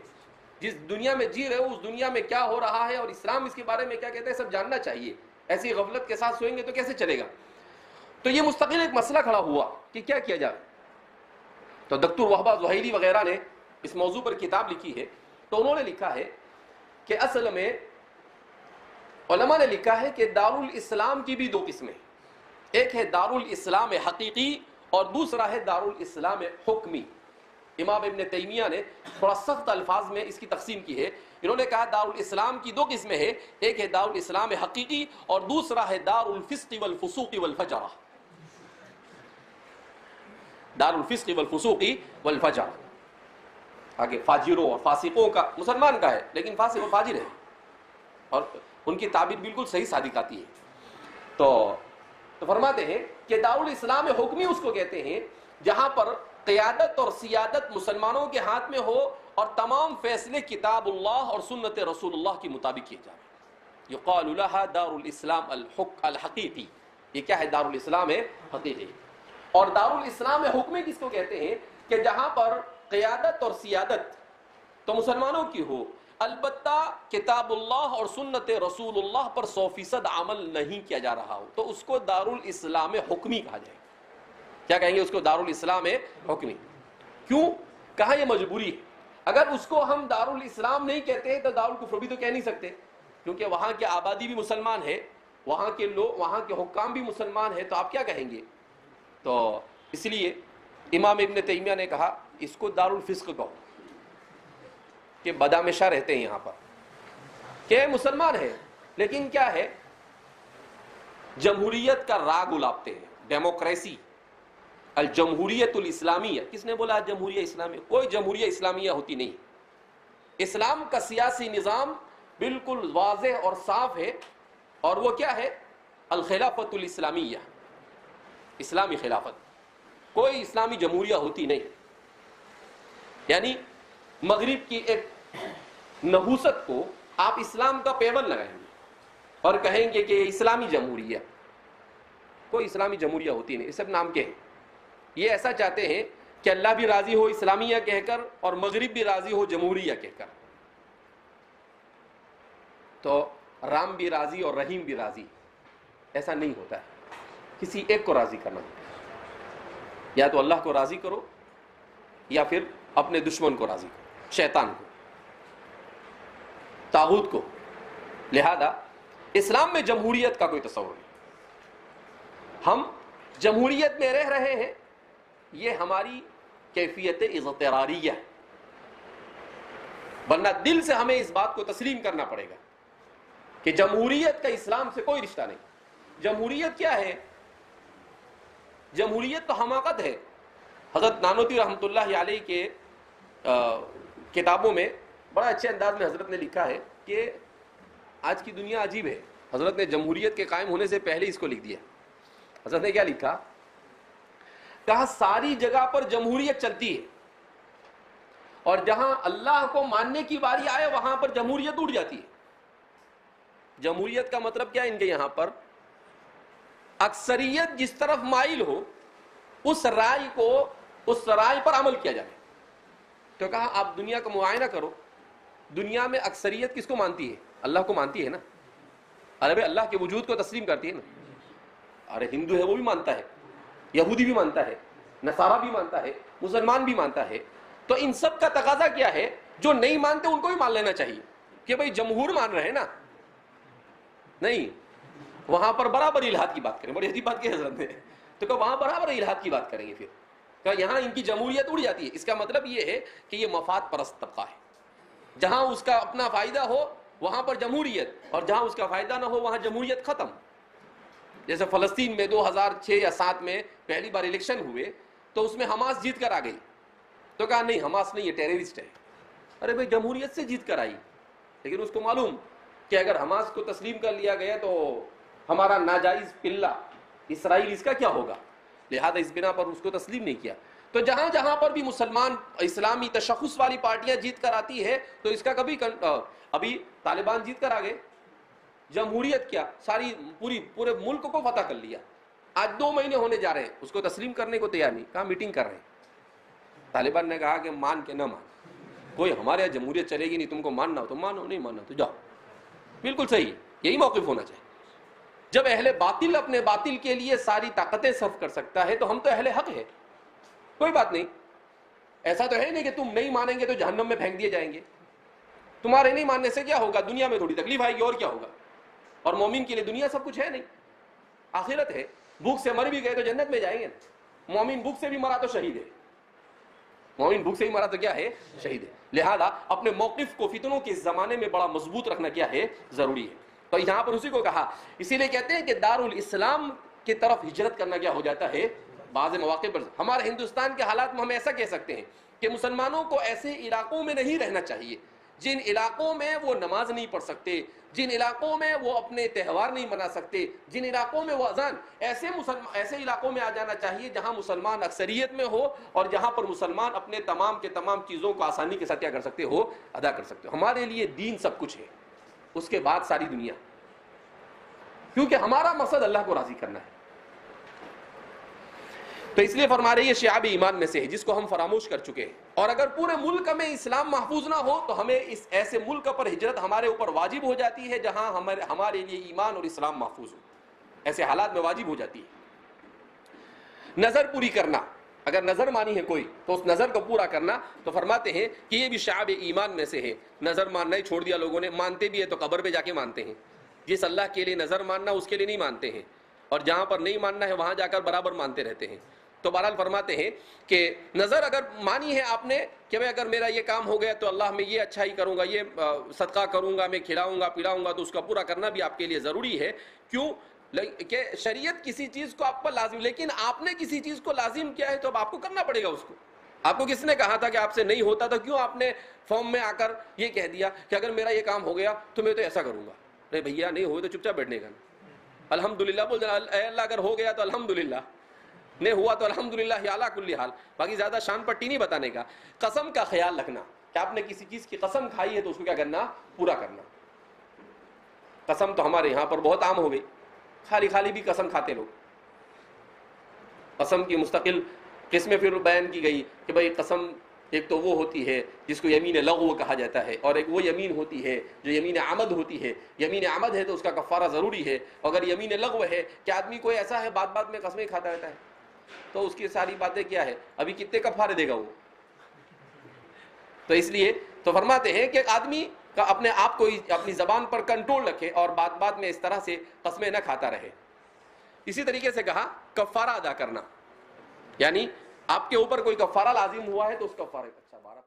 جس دنیا میں جی رہے ہو اس دنیا میں کیا ہو رہا ہے اور اسلام اس کے بارے میں کیا کہتا ہے سب جاننا چاہیے. ایسی غفلت کے ساتھ سوئیں گے تو کیسے چلے گا. تو یہ مستقل ایک مسئلہ کھڑا ہوا کہ کیا کیا جائے. تو دکتور وہبہ زہیری وغیرہ نے اس موضوع پر کتاب لکھی ہے. تو انہوں نے لکھا ہے کہ اصل میں علماء نے لکھا ہے کہ دارالاسلام کی بھی دو قسمیں، ایک ہے دارالاسلام حقیقی اور دوسرا ہے دارالاسلام حکمی. امام ابن تیمیہ نے تھوڑا سخت الفاظ میں اس کی تقسیم کی ہے. انہوں نے کہا دارالاسلام کی دو قسمیں ہیں، ایک ہے دارالاسلام حقیقی اور دوسرا ہے دارالفسق والفسوق والفجر. دارالفسق والفسوق والفجر، آگے فاجروں اور فاسقوں کا، مسلمان کا ہے لیکن فاسق و فاجر ہے، اور ان کی تعبیر بالکل صحیح صادق آتی ہے. تو فرماتے ہیں کہ دارالاسلام حکمی اس کو کہتے ہیں جہاں پر قیادت اور سیادت مسلمانوں کے ہاتھ میں ہو اور تمام فیصلے کتاب اللہ اور سنت رسول اللہ کے مطابق کیے جائیں. یقال لها دارالاسلام الحقیقی. یہ کیا ہے؟ دارالاسلام حقیقی. اور دارالاسلام حکمی کس کو کہتے ہیں کہ جہاں پر قیادت اور سیادت تو مسلمانوں کی ہو، البتہ کتاب اللہ اور سنت رسول اللہ پر 100% عمل نہیں کیا جا رہا ہو، تو اس کو دارالاسلام حکمی کہا جائے. کیا کہیں گے اس کو؟ دارالاسلام حکمی. کیوں کہا؟ یہ مجبوری ہے. اگر اس کو ہم دارالاسلام نہیں کہتے تو دارالکفر بھی تو کہہ نہیں سکتے، کیونکہ وہاں کی آبادی بھی مسلمان ہے، وہاں کے لوگ، وہاں کے حکام بھی مسلمان ہیں، تو آپ کیا کہیں گے؟ تو اس لیے امام ابن تیمیہ نے کہا اس کو دارالفسق کہو، کہ بدامشہ رہتے ہیں یہاں پر، کہ مسلمان ہیں لیکن کیا ہے، جمہوریت کا راگ الاپتے ہیں. ڈیموکریسی، الجمہوریت الاسلامیہ. کس نے بولا جمہوریہ اسلامیہ؟ کوئی جمہوریہ اسلامیہ ہوتی نہیں. اسلام کا سیاسی نظام بالکل واضح اور صاف ہے، اور وہ کیا ہے؟ الخلافت الاسلامیہ، اسلامی خلافت. کوئی اسلامی جمہوریہ ہوتی نہیں. یعنی مغرب کی ایک نحوست کو آپ اسلام کا پیون لگائیں گے اور کہیں گے کہ اسلامی جمہوریہ. کوئی اسلامی جمہوریہ ہوتی نہیں، سب نام کے ہیں. یہ ایسا چاہتے ہیں کہ اللہ بھی راضی ہو اسلامیہ کہہ کر اور مغرب بھی راضی ہو جمہوریہ کہہ کر. تو رام بھی راضی اور رحیم بھی راضی، ایسا نہیں ہوتا ہے. کسی ایک کو راضی کرنا ہوتا ہے. یا تو اللہ کو راضی کرو یا پھر اپنے دشمن کو راضی کرو، شیطان کو، طاغوت کو. لہذا اسلام میں جمہوریت کا کوئی تصور نہیں. ہم جمہوریت میں رہ رہے ہیں، یہ ہماری کیفیت اضطراریہ ہے، ورنہ دل سے ہمیں اس بات کو تسلیم کرنا پڑے گا کہ جمہوریت کا اسلام سے کوئی رشتہ نہیں. جمہوریت کیا ہے؟ جمہوریت تو حماقت ہے. حضرت نانوتوی رحمۃ اللہ علیہ کے کتابوں میں بڑا اچھے انداز میں حضرت نے لکھا ہے کہ آج کی دنیا عجیب ہے. حضرت نے جمہوریت کے قائم ہونے سے پہلے اس کو لکھ دیا. حضرت نے کیا لکھا؟ کہا ساری جگہ پر جمہوریت چلتی ہے اور جہاں اللہ کو ماننے کی باری آئے وہاں پر جمہوریت اٹھ جاتی ہے. جمہوریت کا مطلب کیا ان کے یہاں پر؟ اکثریت جس طرف مائل ہو اس رائے پر عمل کیا جائے. تو کہا آپ دنیا کا معائنہ کرو، دنیا میں اکثریت کس کو مانتی ہے؟ اللہ کو مانتی ہے نا, ارے بھائی اللہ کے وجود کو تسلیم کرتی ہے نا. ارے ہندو ہے وہ بھی مانتا ہے, یہودی بھی مانتا ہے, نصارہ بھی مانتا ہے, مسلمان بھی مانتا ہے. تو ان سب کا تقاضا کیا ہے, جو نہیں مانتے ان کو بھی مان لینا چاہیے کہ بھائی جمہور مان رہے ہیں نا, نہیں وہاں پر برابر الہاد کی بات کریں. بڑی عجیب بات کی حضرت نے, تو کہ وہاں برابر الہاد کی بات کریں گے, پھر کہ یہاں ان کی جمہوریت اڑ جاتی ہے. اس کا مطلب یہ ہے کہ یہ مفاد پرست طبقہ ہے, جہاں اس کا اپنا فائدہ ہو وہاں پر جمہوریت, اور جہاں اس کا فائدہ نہ ہو وہاں جمہوریت ختم. جیسے فلسطین میں 2006 یا 7 میں پہلی بار الیکشن ہوئے تو اس میں حماس جیت کر آ گئی, تو کہا نہیں حماس نہیں, یہ ٹیررسٹ ہے. ارے بھائی جمہوریت سے جیت کر آئی, لیکن اس کو معلوم کہ اگر حماس کو تسلیم کر لیا گیا تو ہمارا ناجائز پلہ اسرائیل اس کا کیا ہوگا, لہذا اس بنا پر اس کو تسلیم نہیں کیا. تو جہاں جہاں پر بھی مسلمان اسلامی تشخص والی پارٹیاں جیت کر آتی ہے تو اس کا کبھی ابھی طالبان جیت کر آ گئے, جمہوریت کیا ساری پورے ملک کو فتح کر لیا. آج 2 مہینے ہونے جا رہے ہیں, اس کو تسلیم کرنے کو تیار نہیں, کہاں میٹنگ کر رہے ہیں. طالبان نے کہا کہ مان کے نہ مان, کوئی ہمارے یہاں جمہوریت چلے گی نہیں, تم کو ماننا ہو تو مانو, نہیں ماننا تو جاؤ. بالکل صحیح, یہی موقف ہونا چاہیے. جب اہل باطل اپنے باطل کے لیے ساری طاقتیں صرف کر سکتا ہے تو ہم تو اہل حق ہے, کوئی بات نہیں. ایسا تو ہے نہیں کہ تم نہیں مانیں گے تو جہنم میں پھینک دیے جائیں گے. تمہارے نہیں ماننے سے کیا ہوگا, دنیا میں تھوڑی تکلیف آئے گی اور کیا ہوگا. اور مومن کے لیے دنیا سب کچھ ہے نہیں, آخرت ہے. بھوک سے مر بھی گئے تو جنت میں جائیں گے. مومن بھوک سے بھی مرا تو شہید ہے, مومن بھوک سے بھی مرا تو کیا ہے, شہید ہے. لہذا اپنے موقف کو فتنوں کے زمانے میں بڑا مضبوط رکھنا کیا ہے, ضروری ہے. تو یہاں پر اسی کو کہا, اسی لیے کہتے ہیں کہ دارالاسلام کی طرف ہجرت کرنا کیا ہو جاتا ہے بعض مواقع پر. ہمارے ہندوستان کے حالات میں ہم ایسا کہہ سکتے ہیں کہ مسلمانوں کو ایسے علاقوں میں نہیں رہنا چاہیے جن علاقوں میں وہ نماز نہیں پڑھ سکتے, جن علاقوں میں وہ اپنے تہوار نہیں منا سکتے, جن علاقوں میں وہ اذان, ایسے علاقوں میں آ جانا چاہیے جہاں مسلمان اکثریت میں ہو اور جہاں پر مسلمان اپنے تمام کے تمام چیزوں کو آسانی کے ساتھ کیا کر سکتے ہو, ادا کر سکتے ہو. ہمارے لیے دین سب کچھ ہے, اس کے بعد ساری دنیا, کیونکہ ہمارا مقصد اللہ کو راضی کرنا ہے. تو اس لیے فرما رہے یہ شعاب ایمان میں سے ہے جس کو ہم فراموش کر چکے ہیں. اور اگر پورے ملک میں اسلام محفوظ نہ ہو تو ہمیں اس ایسے ملک پر ہجرت ہمارے اوپر واجب ہو جاتی ہے جہاں ہمارے لیے ایمان اور اسلام محفوظ ہو. ایسے حالات میں واجب ہو جاتی ہے. نظر پوری کرنا, اگر نظر مانی ہے کوئی تو اس نظر کو پورا کرنا. تو فرماتے ہیں کہ یہ بھی شعاب ایمان میں سے ہے. نظر ماننا ہی چھوڑ دیا لوگوں نے, مانتے بھی ہے تو قبر پہ جا کے مانتے ہیں. جس اللہ کے لیے نظر ماننا اس کے لیے نہیں مانتے ہیں, اور جہاں پر نہیں ماننا ہے وہاں جا کر برابر مانتے رہتے ہیں. تو بہرحال فرماتے ہیں کہ نظر اگر مانی ہے آپ نے کہ بھائی اگر میرا یہ کام ہو گیا تو اللہ میں یہ اچھائی کروں گا, یہ صدقہ کروں گا, میں کھلاؤں گا پلاؤں گا, تو اس کا پورا کرنا بھی آپ کے لیے ضروری ہے. کیوں کہ شریعت کسی چیز کو آپ پر لازم, لیکن آپ نے کسی چیز کو لازم کیا ہے تو اب آپ کو کرنا پڑے گا اس کو. آپ کو کس نے کہا تھا کہ آپ سے نہیں ہوتا, تو کیوں آپ نے فارم میں آ کر یہ کہہ دیا کہ اگر میرا یہ کام ہو گیا تو میں تو ایسا کروں گا. نہیں بھیا, نہیں ہوئے تو چپ چاپ بیٹھنے کا, الحمدللہ بول دینا, اے اللہ اگر ہو گیا تو الحمدللہ, نہیں ہوا تو الحمدللہ اعلیٰ کل حال. باقی زیادہ شان پٹی نہیں بتانے کا. قسم کا خیال رکھنا کہ آپ نے کسی چیز کی قسم کھائی ہے تو اس کو کیا کرنا, پورا کرنا. قسم تو ہمارے یہاں پر بہت عام ہو گئی, خالی خالی بھی قسم کھاتے لوگ. قسم کی مستقل قسمیں پھر بیان کی گئی کہ بھائی قسم ایک تو وہ ہوتی ہے جس کو یمین لغو کہا جاتا ہے, اور ایک وہ یمین ہوتی ہے جو یمین عمد ہوتی ہے. یمین عمد ہے تو اس کا کفارہ ضروری ہے. اگر یمین لغو ہے کہ آدمی کوئی ایسا ہے بات بات میں قسمیں کھاتا رہتا ہے, تو اس کی ساری باتیں کیا ہے, ابھی کتنے کفارے دے گا وہ. تو اس لیے تو فرماتے ہیں کہ آدمی کا اپنے آپ کو اپنی زبان پر کنٹرول رکھے اور بات بات میں اس طرح سے قسمیں نہ کھاتا رہے. اسی طریقے سے کہا کفارہ ادا کرنا, یعنی آپ کے اوپر کوئی کفارہ لازم ہوا ہے تو اس کفارے, اچھا 12